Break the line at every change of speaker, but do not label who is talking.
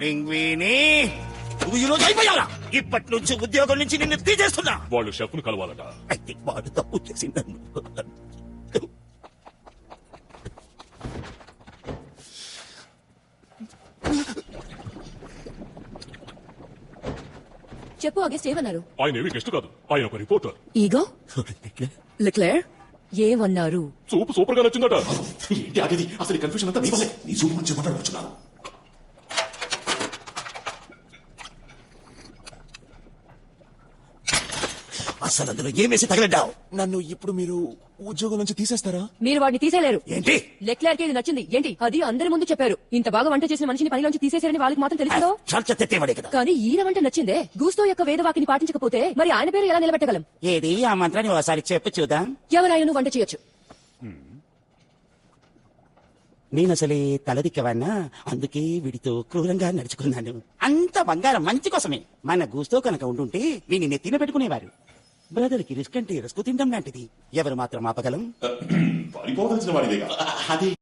లింగ్వీని నువ్వు ఈ రోజు అయిపోయావరా? ఇప్పటి నుంచి ఉద్యోగం నుంచి నిన్ను తీసేస్తున్నా.
వాళ్ళు షెఫ్ను కలవాలట.
అయితే వాడు తప్పు చేసి నన్ను
చెప్పు. అగేస్ట్ ఏమన్నారు?
ఆయన ఏవి గెస్ట్ కాదు, ఆయన ఒక రిపోర్టర్.
ఈగో లెక్లేర్ ఏమన్నారు?
సూప్ సూపర్ గా నచ్చిందట.
ఏంటి ఆగేది? అసలు కన్ఫ్యూషన్ అంతా నీ వల్లే. నీ సూపు గురించి మాట్లాడుతున్నాను.
అసలు అందులో ఏమేసి తగలడ్డావు?
నన్ను ఇప్పుడు మీరు ఉద్యోగం నుంచి తీసేస్తారా?
మీరు వాడిని తీసేలేరు.
ఏంటి?
లెక్లేర్ కి ఇది నచ్చింది ఏంటి? అది అందరి ముందు చెప్పారు. ఇంత బాగా వంట చేసిన మనిషిని పనిలోంచి తీసేశారని వాళ్ళకి మాత్రం తెలుస్తుందో.
తెత్తేవాడే కదా.
కానీ ఈయన వంట నచ్చిందే. గూస్తో యొక్క వేదవాకిని పాటించకపోతే మరి ఆయన పేరు ఎలా నిలబెట్టగలం?
ఏది ఆ మంత్రాన్ని ఒకసారి చెప్పు చూద్దాం.
ఎవరాయను వంట చేయొచ్చు.
నేనసలే తలదిక్కవన్నా, అందుకే వీడితో క్రూరంగా నడుచుకున్నాను. అంత బంగారం మంచి కోసమే. మన గూస్తో కనుక ఉండుంటే వీని నెత్తిన పెట్టుకునేవారు. బ్రదర్ కి రిస్క్ అంటే రిస్క్ తినడం లాంటిది. ఎవరు మాత్రం ఆపగలం?
పారిపోవలసిన వాడిదేగా. అది